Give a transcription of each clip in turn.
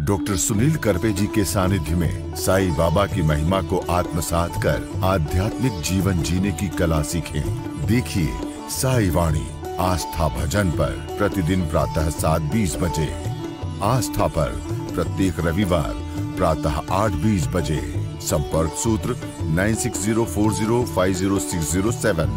Doctor Sunil Karpe जी के सानिध्य में साईं बाबा की महिमा को आत्मसात कर आध्यात्मिक जीवन जीने की कला सीखें। देखिए साईं वाणी आस्था भजन पर प्रतिदिन प्रातः 7:20 बजे, आस्था पर प्रत्येक रविवार प्रातः 8:20 बजे। संपर्क सूत्र 9604050607।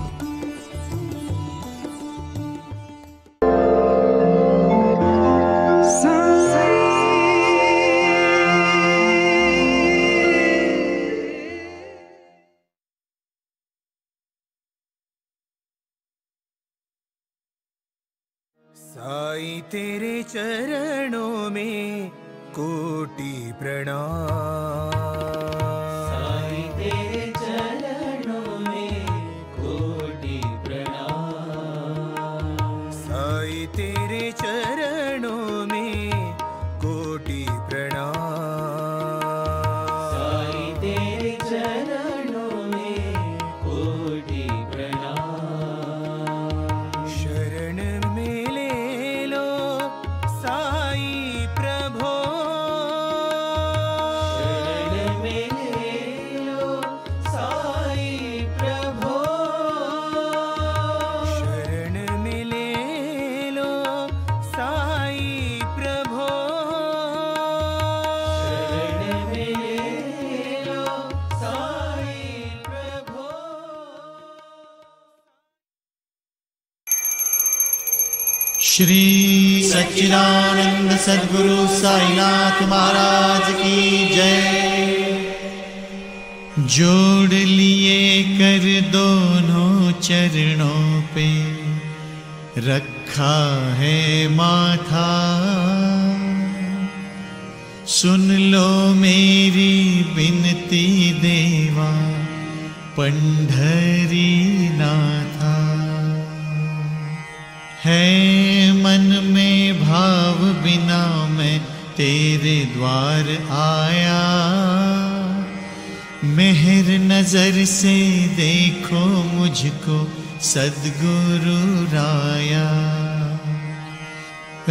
साईं तेरे चरणों में कोटि प्रणाम। साईं तेरे चरणों में कोटि प्रणाम। साईं तेरे चरणों में कोटि प्रणाम। साईं तेरे चरणों में कोटि प्रणाम। शरण में ले लो साईं प्रभो। शरण में ले लो साईं प्रभो। शरण में ले लो साईं प्रभो। शरण में ले लो साईं प्रभो। श्री सच्चिदानंद सद्गुरु साईनाथ महाराज की जय। जोड़ लिए कर दोनों चरणों पे रखा है माथा। सुन लो मेरी विनती देवा पंढरी नाथा। है मन में भाव बिना मैं तेरे द्वार आया। मेहर नजर से देखो मुझको सद्गुरु राया।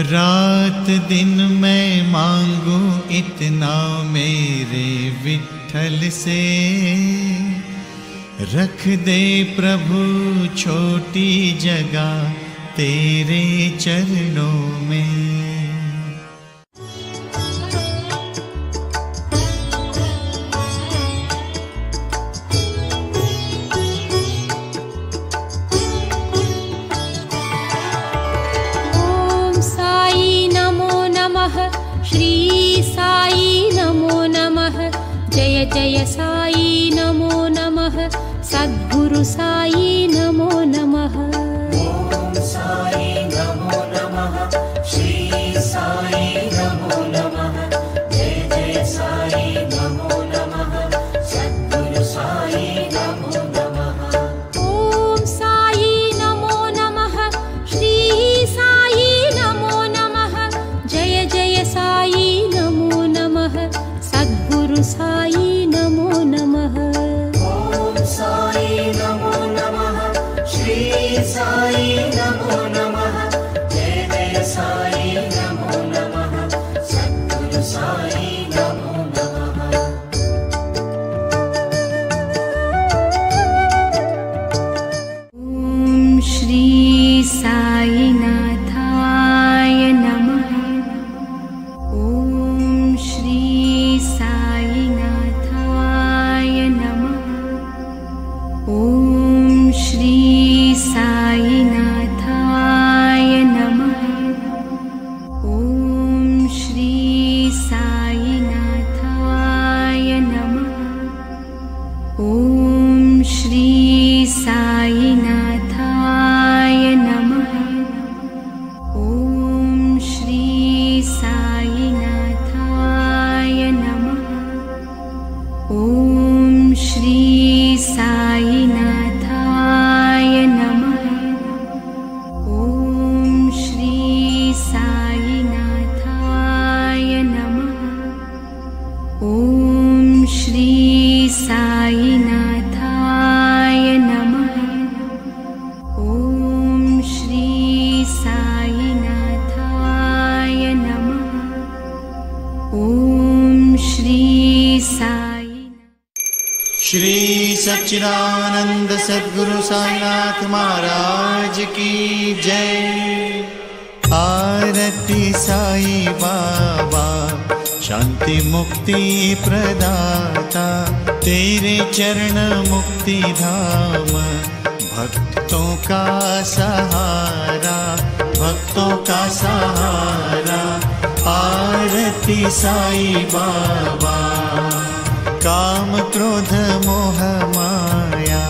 रात दिन मैं मांगू इतना मेरे विठ्ठल से। रख दे प्रभु छोटी जगह तेरे चरणों में। ओम साई नमो नमः। श्री साई नमो नमः। जय जय साई नमो नमः। सद्गुरु साई नमो नमः। ओम साई नमो नमः। श्री साई नमो नमः। जय जय साई नमो नमः। सद्गुरु साई नमो नमः। ओम साई नमो नमः। श्री साई नमो नमः। जय जय साई नमो नमः। सद्गुरु साई नमो नमः। ओम साई नमो नमः। श्री साई नमो नमः। जय जय साई नमो नमः। सद्गुरु साई नमो नमः। ओम श्री साईनाथाय नमः। ओम श्री साईनाथाय नमः। ओम श्री साईनाथाय नमः। सच्चिदानंद सद्गुरु साईनाथ महाराज की जय। आरती साई बाबा शांति मुक्ति प्रदाता, तेरे चरण मुक्ति धाम, भक्तों का सहारा, भक्तों का सहारा। आरती साई बाबा। काम क्रोध मोह माया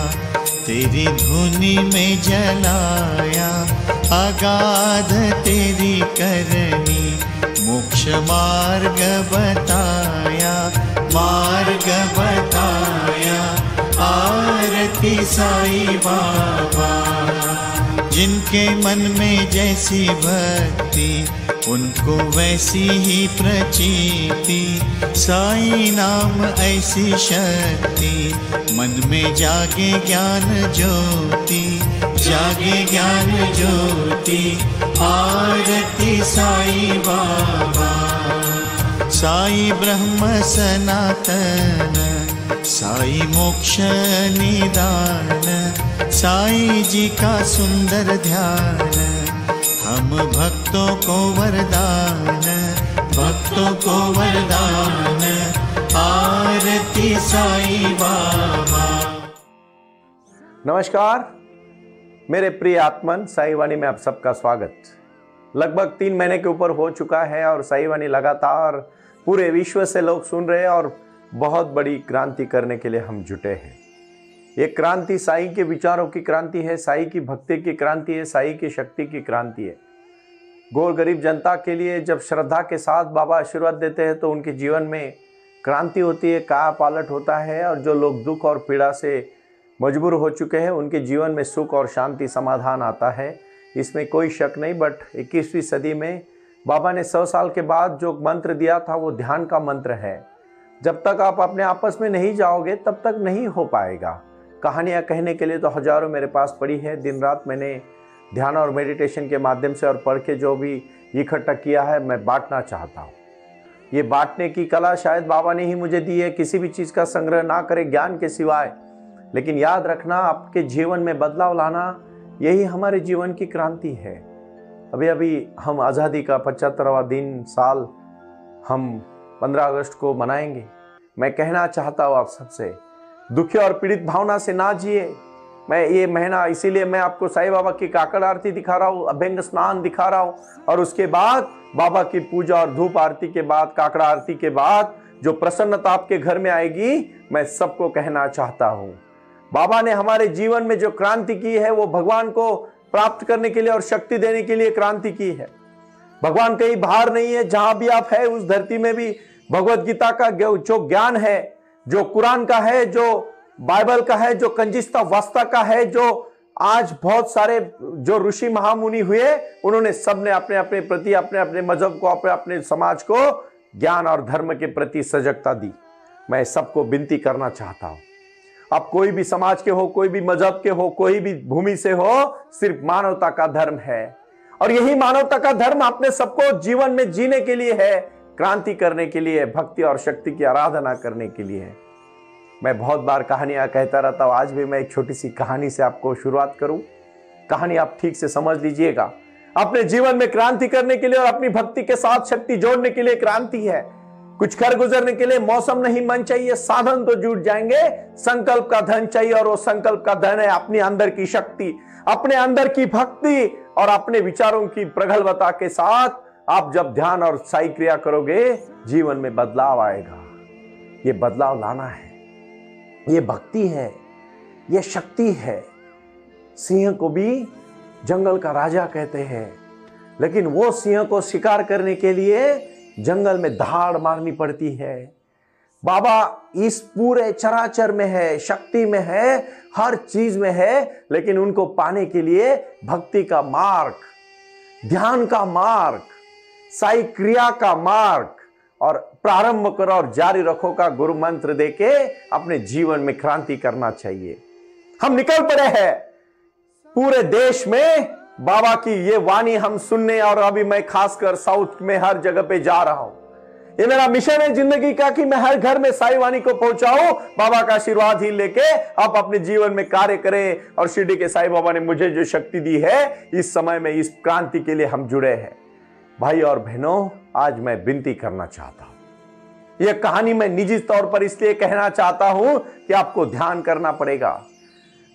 तेरी धुनी में जलाया, अगाध तेरी करनी मोक्ष मार्ग बताया, मार्ग बताया। आरती साई बाबा। जिनके मन में जैसी भक्ति उनको वैसी ही प्रचीति, साई नाम ऐसी शक्ति, मन में जागे ज्ञान ज्योति, जागे ज्ञान ज्योति। आरती साई बाबा। साई ब्रह्म सनातन, साई मोक्ष निदान, साई जी का सुंदर ध्यान, हम भक्तों को वरदान, भक्तों को वरदान। आरती साई बाबा। नमस्कार मेरे प्रिय आत्मन, साई वाणी में आप सबका स्वागत। लगभग 3 महीने के ऊपर हो चुका है और साई वाणी लगातार पूरे विश्व से लोग सुन रहे हैं और बहुत बड़ी क्रांति करने के लिए हम जुटे हैं। ये क्रांति साई के विचारों की क्रांति है, साई की भक्ति की क्रांति है, साई की शक्ति की क्रांति है। गोर गरीब जनता के लिए जब श्रद्धा के साथ बाबा आशीर्वाद देते हैं तो उनके जीवन में क्रांति होती है, काया पालट होता है। और जो लोग दुख और पीड़ा से मजबूर हो चुके हैं उनके जीवन में सुख और शांति समाधान आता है, इसमें कोई शक नहीं। बट 21वीं सदी में बाबा ने 100 साल के बाद जो मंत्र दिया था वो ध्यान का मंत्र है। जब तक आप अपने आपस में नहीं जाओगे तब तक नहीं हो पाएगा। कहानियाँ कहने के लिए तो हजारों मेरे पास पड़ी है। दिन रात मैंने ध्यान और मेडिटेशन के माध्यम से और पढ़ के जो भी इकट्ठा किया है मैं बांटना चाहता हूँ। ये बांटने की कला शायद बाबा ने ही मुझे दी है। किसी भी चीज़ का संग्रह ना करें ज्ञान के सिवाय, लेकिन याद रखना आपके जीवन में बदलाव लाना, यही हमारे जीवन की क्रांति है। अभी अभी हम आज़ादी का 75वां दिन साल हम 15 अगस्त को मनाएंगे। मैं कहना चाहता हूँ आप सबसे, दुखी और पीड़ित भावना से ना जिए। मैं ये महीना इसीलिए मैं आपको साईं बाबा की काकड़ आरती दिखा रहा हूँ, अभ्यंग स्नान दिखा रहा हूँ, और उसके बाद बाबा की पूजा और धूप आरती के बाद, काकड़ा आरती के बाद जो प्रसन्नता आपके घर में आएगी, मैं सबको कहना चाहता हूँ बाबा ने हमारे जीवन में जो क्रांति की है वो भगवान को प्राप्त करने के लिए और शक्ति देने के लिए क्रांति की है। भगवान कहीं बाहर नहीं है, जहां भी आप है उस धरती में भी भगवत गीता का जो ज्ञान है, जो कुरान का है, जो बाइबल का है, जो कंजिस्ता वास्ता का है, जो आज बहुत सारे जो ऋषि महामुनि हुए उन्होंने सबने अपने अपने प्रति, अपने अपने मजहब को, अपने अपने समाज को ज्ञान और धर्म के प्रति सजगता दी। मैं सबको विनती करना चाहता हूं, आप कोई भी समाज के हो, कोई भी मजहब के हो, कोई भी भूमि से हो, सिर्फ मानवता का धर्म है और यही मानवता का धर्म अपने सबको जीवन में जीने के लिए है, क्रांति करने के लिए, भक्ति और शक्ति की आराधना करने के लिए है। मैं बहुत बार कहानियां कहता रहता हूं, आज भी मैं एक छोटी सी कहानी से आपको शुरुआत करूं। कहानी आप ठीक से समझ लीजिएगा। अपने जीवन में क्रांति करने के लिए और अपनी भक्ति के साथ शक्ति जोड़ने के लिए क्रांति है। कुछ कर गुजरने के लिए मौसम नहीं, मन चाहिए, साधन तो जुट जाएंगे, संकल्प का धन चाहिए और वो संकल्प का धन है अपने अंदर की शक्ति, अपने अंदर की भक्ति और अपने विचारों की प्रगल्भता के साथ आप जब ध्यान और साई क्रिया करोगे, जीवन में बदलाव आएगा। ये बदलाव लाना है, ये भक्ति है, ये शक्ति है। सिंह को भी जंगल का राजा कहते हैं, लेकिन वो सिंह को शिकार करने के लिए जंगल में दहाड़ मारनी पड़ती है। बाबा इस पूरे चराचर में है, शक्ति में है, हर चीज में है, लेकिन उनको पाने के लिए भक्ति का मार्ग, ध्यान का मार्ग, साई क्रिया का मार्ग और प्रारंभ करो और जारी रखो का गुरु मंत्र देके अपने जीवन में क्रांति करना चाहिए। हम निकल पड़े हैं पूरे देश में बाबा की ये वाणी हम सुनने, और अभी मैं खासकर साउथ में हर जगह पे जा रहा हूं। ये मेरा मिशन है जिंदगी का कि मैं हर घर में साईं वाणी को पहुंचाऊं, बाबा का आशीर्वाद ही लेके आप अपने जीवन में कार्य करें। और शिरडी के साईं बाबा ने मुझे जो शक्ति दी है, इस समय में इस क्रांति के लिए हम जुड़े हैं। भाई और बहनों, आज मैं विनती करना चाहता हूं। यह कहानी मैं निजी तौर पर इसलिए कहना चाहता हूं कि आपको ध्यान करना पड़ेगा।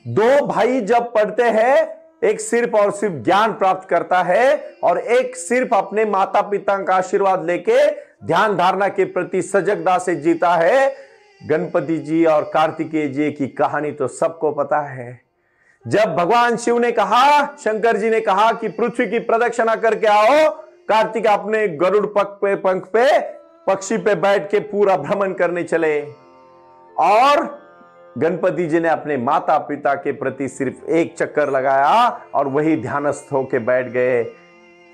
दो भाई जब पढ़ते हैं, एक सिर्फ और सिर्फ ज्ञान प्राप्त करता है और एक सिर्फ अपने माता पिता का आशीर्वाद लेके ध्यान धारणा के प्रति सजगता से जीता है। गणपति जी और कार्तिकेय जी की कहानी तो सबको पता है। जब भगवान शिव ने कहा, शंकर जी ने कहा कि पृथ्वी की प्रदक्षिणा करके आओ, कार्तिक अपने गरुड़ पंख पे पक्षी पे बैठ के पूरा भ्रमण करने चले और गणपति जी ने अपने माता पिता के प्रति सिर्फ एक चक्कर लगाया और वही ध्यानस्थ होके बैठ गए।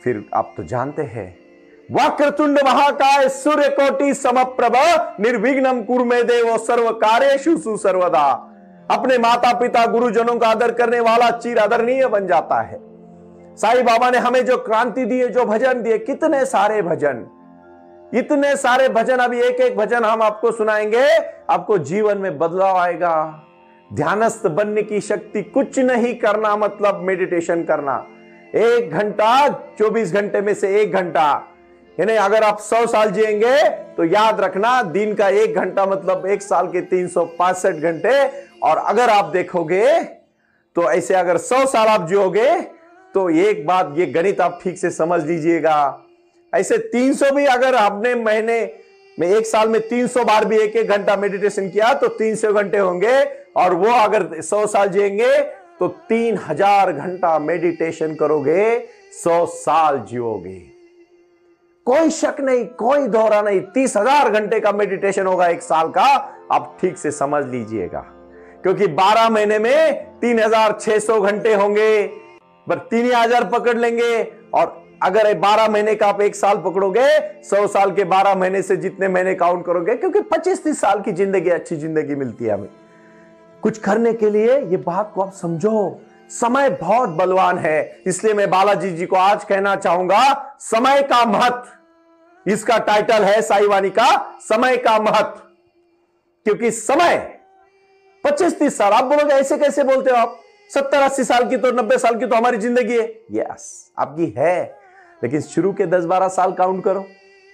फिर आप तो जानते हैं, वक्रतुंड महाकाय सूर्यकोटि समप्रभ निर्विघ्नं कुरु मे देव सर्व कार्येषु सुसर्वदा। अपने माता पिता गुरुजनों का आदर करने वाला चिर आदरणीय बन जाता है। साईं बाबा ने हमें जो क्रांति दी है, जो भजन दिए, कितने सारे भजन, इतने सारे भजन। अभी एक एक भजन हम आपको सुनाएंगे, आपको जीवन में बदलाव आएगा। ध्यानस्थ बनने की शक्ति, कुछ नहीं करना मतलब मेडिटेशन करना। 1 घंटा 24 घंटे में से 1 घंटा, यानी अगर आप 100 साल जिएंगे तो याद रखना, दिन का 1 घंटा मतलब 1 साल के 365 घंटे। और अगर आप देखोगे तो ऐसे अगर 100 साल आप जियोगे तो एक बात, ये गणित आप ठीक से समझ लीजिएगा, ऐसे 300 भी अगर आपने महीने में 1 साल में 300 बार भी 1-1 घंटा मेडिटेशन किया तो 300 घंटे होंगे। और वो अगर 100 साल जिएंगे तो 3000 घंटा मेडिटेशन करोगे, 100 साल जियोगे। कोई शक नहीं, कोई दौरा नहीं, 30,000 घंटे का मेडिटेशन होगा 1 साल का। आप ठीक से समझ लीजिएगा, क्योंकि 12 महीने में 3600 घंटे होंगे, पर 3000 पकड़ लेंगे। और अगर 12 महीने का आप 1 साल पकड़ोगे, 100 साल के 12 महीने से जितने महीने काउंट करोगे, क्योंकि 25-30 साल की जिंदगी, अच्छी जिंदगी मिलती है हमें कुछ करने के लिए। ये बात को आप समझो, समय बहुत बलवान है। इसलिए मैं बालाजी जी को आज कहना चाहूंगा, समय का महत्व, इसका टाइटल है साईं वाणी का, समय का महत्व। क्योंकि समय 25-30 साल, आप बोलोगे ऐसे कैसे बोलते हो आप, 70-80 साल की तो 90 साल की तो हमारी जिंदगी है। यस, आपकी है, लेकिन शुरू के 10-12 साल काउंट करो,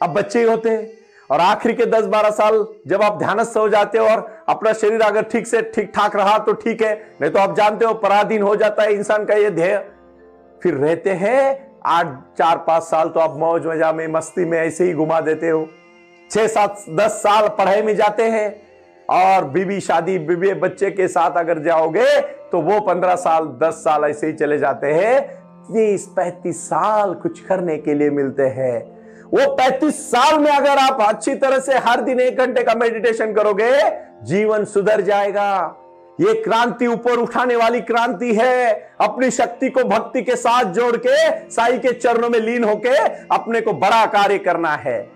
अब बच्चे होते हैं। और आखिरी के 10-12 साल जब आप ध्यानस्थ हो जाते हो और अपना शरीर अगर ठीक से ठीक ठाक रहा तो ठीक है, नहीं तो आप जानते हो पराधीन हो जाता है इंसान का ये ध्येय। फिर रहते हैं 8-4-5 साल तो आप मौज मजा में, मस्ती में ऐसे ही घुमा देते हो। 6-7-10 साल पढ़ाई में जाते हैं और बीवी शादी, बीवी बच्चे के साथ अगर जाओगे तो वो 15 साल 10 साल ऐसे ही चले जाते हैं। 30-35 साल कुछ करने के लिए मिलते हैं। वो 35 साल में अगर आप अच्छी तरह से हर दिन 1 घंटे का मेडिटेशन करोगे, जीवन सुधर जाएगा। ये क्रांति ऊपर उठाने वाली क्रांति है। अपनी शक्ति को भक्ति के साथ जोड़ के साईं के चरणों में लीन होके अपने को बड़ा कार्य करना है।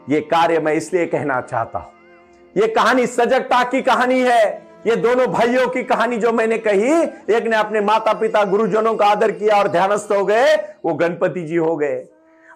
ये कार्य मैं इसलिए कहना चाहता हूं। ये कहानी सजगता की कहानी है। ये दोनों भाइयों की कहानी जो मैंने कही, एक ने अपने माता पिता गुरुजनों का आदर किया और ध्यानस्थ हो गए, वो गणपति जी हो गए।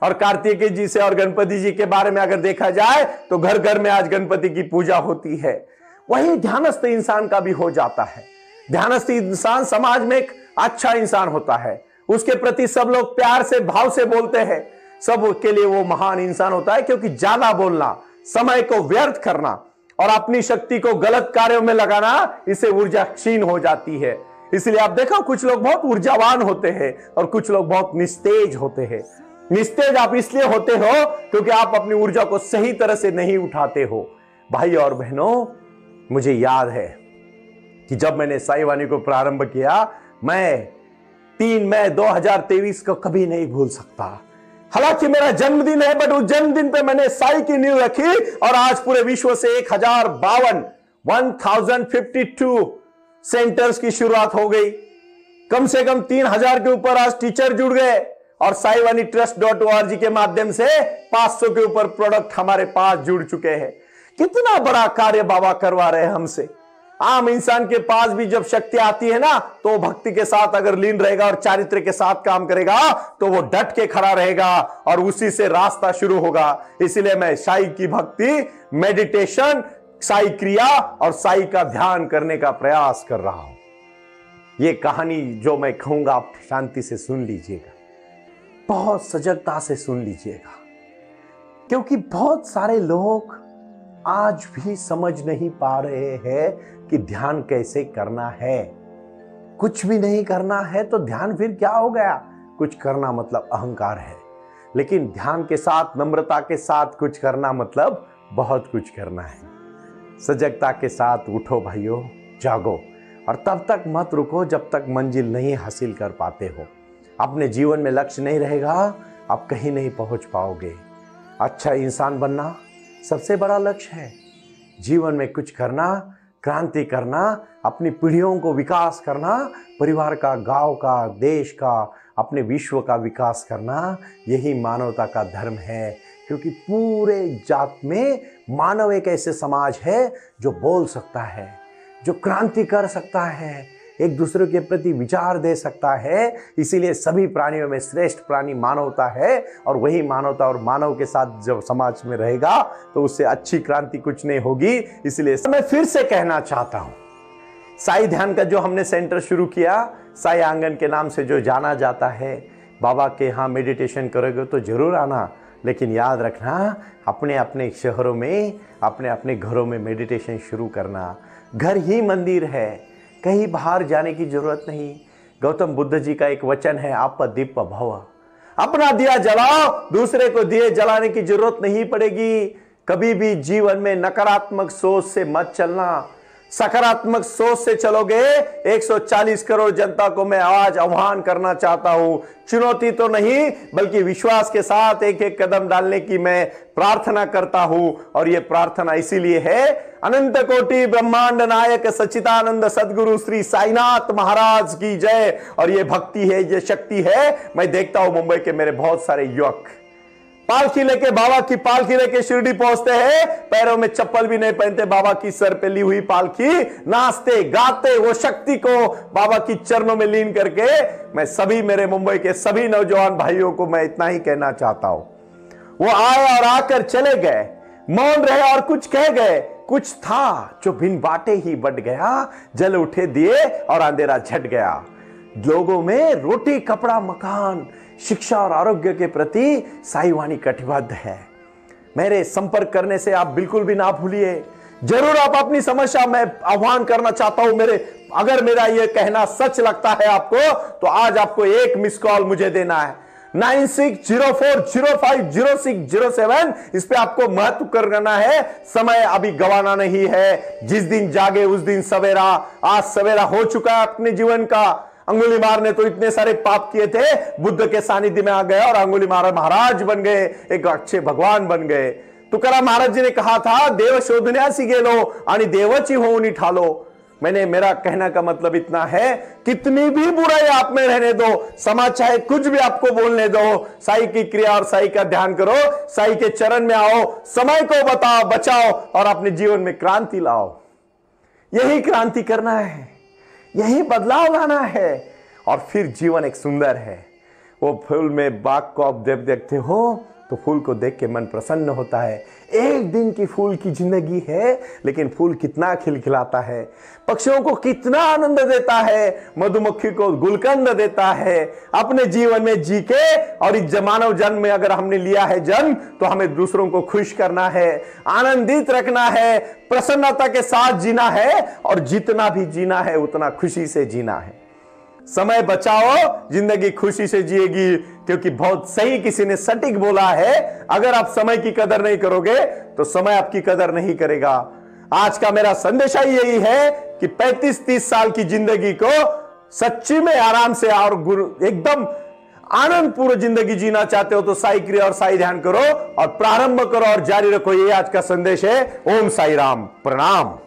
और कार्तिकेय जी से और गणपति जी के बारे में अगर देखा जाए तो घर घर में आज गणपति की पूजा होती है। वही ध्यानस्थ इंसान का भी हो जाता है। ध्यानस्थ इंसान समाज में एक अच्छा इंसान होता है, उसके प्रति सब लोग प्यार से भाव से बोलते हैं, सब के लिए वो महान इंसान होता है। क्योंकि ज्यादा बोलना, समय को व्यर्थ करना और अपनी शक्ति को गलत कार्यों में लगाना, इससे ऊर्जा क्षीण हो जाती है। इसलिए आप देखो, कुछ लोग बहुत ऊर्जावान होते हैं और कुछ लोग बहुत निस्तेज होते हैं। निस्तेज आप इसलिए होते हो क्योंकि आप अपनी ऊर्जा को सही तरह से नहीं उठाते हो। भाई और बहनों, मुझे याद है कि जब मैंने साईं वाणी को प्रारंभ किया, मैं 3 मई 2023 को कभी नहीं भूल सकता। हालांकि मेरा जन्मदिन है, बट उस जन्मदिन पे मैंने साईं की नींव रखी और आज पूरे विश्व से 1052 सेंटर्स की शुरुआत हो गई। कम से कम 3000 के ऊपर आज टीचर जुड़ गए और saiwanitrust.org के माध्यम से 500 के ऊपर प्रोडक्ट हमारे पास जुड़ चुके हैं। कितना बड़ा कार्य बाबा करवा रहे हैं हमसे। आम इंसान के पास भी जब शक्ति आती है ना, तो भक्ति के साथ अगर लीन रहेगा और चारित्र के साथ काम करेगा तो वो डट के खड़ा रहेगा और उसी से रास्ता शुरू होगा। इसलिए मैं साई की भक्ति, मेडिटेशन, साई क्रिया और साई का ध्यान करने का प्रयास कर रहा हूं। ये कहानी जो मैं कहूंगा आप शांति से सुन लीजिएगा, बहुत सजगता से सुन लीजिएगा, क्योंकि बहुत सारे लोग आज भी समझ नहीं पा रहे हैं कि ध्यान कैसे करना है। कुछ भी नहीं करना है तो ध्यान फिर क्या हो गया? कुछ करना मतलब अहंकार है, लेकिन ध्यान के साथ, नम्रता के साथ कुछ करना मतलब बहुत कुछ करना है। सजगता के साथ उठो भाइयों, जागो, और तब तक मत रुको जब तक मंजिल नहीं हासिल कर पाते हो। अपने जीवन में लक्ष्य नहीं रहेगा, आप कहीं नहीं पहुंच पाओगे। अच्छा इंसान बनना सबसे बड़ा लक्ष्य है। जीवन में कुछ करना, क्रांति करना, अपनी पीढ़ियों को विकास करना, परिवार का, गांव का, देश का, अपने विश्व का विकास करना, यही मानवता का धर्म है। क्योंकि पूरे जात में मानव एक ऐसे समाज है जो बोल सकता है, जो क्रांति कर सकता है, एक दूसरे के प्रति विचार दे सकता है। इसीलिए सभी प्राणियों में श्रेष्ठ प्राणी मानवता है, और वही मानवता और मानव के साथ जब समाज में रहेगा तो उससे अच्छी क्रांति कुछ नहीं होगी। इसलिए मैं फिर से कहना चाहता हूं, साई ध्यान का जो हमने सेंटर शुरू किया, साई आंगन के नाम से जो जाना जाता है, बाबा के यहाँ मेडिटेशन करोगे तो जरूर आना, लेकिन याद रखना अपने अपने शहरों में, अपने अपने घरों में मेडिटेशन शुरू करना। घर ही मंदिर है, कहीं बाहर जाने की जरूरत नहीं। गौतम बुद्ध जी का एक वचन है, आप दीप भव, अपना दिया जलाओ, दूसरे को दिए जलाने की जरूरत नहीं पड़ेगी। कभी भी जीवन में नकारात्मक सोच से मत चलना, सकारात्मक सोच से चलोगे। 140 करोड़ जनता को मैं आज आह्वान करना चाहता हूं, चुनौती तो नहीं बल्कि विश्वास के साथ एक एक कदम डालने की मैं प्रार्थना करता हूं। और यह प्रार्थना इसीलिए है, अनंत कोटि ब्रह्मांड नायक सच्चिदानंद सदगुरु श्री साईनाथ महाराज की जय। और ये भक्ति है, ये शक्ति है। मैं देखता हूं मुंबई के मेरे बहुत सारे युवक पालकी लेके, बाबा की पालकी लेके शिरडी पहुंचते हैं, पैरों में चप्पल भी नहीं पहनते, बाबा की सर पे ली हुई पालकी, नाचते गाते वो शक्ति को बाबा की चरणों में लीन करके। मैं सभी मेरे मुंबई के सभी नौजवान भाइयों को मैं इतना ही कहना चाहता हूं, वो आए और आकर चले गए, मौन रहे और कुछ कह गए। कुछ था जो बिन बाटे ही बढ़ गया, जल उठे दिए और अंधेरा झट गया। लोगों में रोटी, कपड़ा, मकान, शिक्षा और आरोग्य के प्रति साई वाणी कटिबद्ध है। मेरे संपर्क करने से आप बिल्कुल भी ना भूलिए। जरूर आप अपनी समस्या, मैं आह्वान करना चाहता हूं, अगर मेरा यह कहना सच लगता है आपको, तो आज आपको एक मिस कॉल मुझे देना है, 9604050607। इस पे आपको महत्व करना है। समय अभी गवाना नहीं है। जिस दिन जागे उस दिन सवेरा। आज सवेरा हो चुका है अपने जीवन का। अंगुलीमाल ने तो इतने सारे पाप किए थे, बुद्ध के सानिध्य में आ गए और अंगुलीमाल महाराज बन गए, एक अच्छे भगवान बन गए। तुकाराम महाराज जी ने कहा था, देव शोधण्यासी गेलो आणि देवची होऊन ठालो। मेरा कहना का मतलब इतना है, कितनी भी बुराई आप में रहने दो, समाज चाहे कुछ भी आपको बोलने दो, साई की क्रिया और साई का ध्यान करो, साई के चरण में आओ, समय को बताओ, बचाओ और अपने जीवन में क्रांति लाओ। यही क्रांति करना है, यही बदलाव लाना है, और फिर जीवन एक सुंदर है। वो फूल में बाग को आप जब देखते हो तो फूल को देख के मन प्रसन्न होता है। एक दिन की फूल की जिंदगी है, लेकिन फूल कितना खिलखिलाता है, पक्षियों को कितना आनंद देता है, मधुमक्खी को गुलकंद देता है। अपने जीवन में जी के, और इस मानव जन्म में अगर हमने लिया है जन्म, तो हमें दूसरों को खुश करना है, आनंदित रखना है, प्रसन्नता के साथ जीना है, और जितना भी जीना है उतना खुशी से जीना है। समय बचाओ, जिंदगी खुशी से जिएगी। क्योंकि बहुत सही किसी ने सटीक बोला है, अगर आप समय की कदर नहीं करोगे तो समय आपकी कदर नहीं करेगा। आज का मेरा संदेश यही है कि 35-30 साल की जिंदगी को सच्ची में आराम से और एकदम आनंद पूर्ण जिंदगी जीना चाहते हो तो साई क्रिया और साई ध्यान करो और प्रारंभ करो और जारी रखो। ये आज का संदेश है। ओम साई राम, प्रणाम।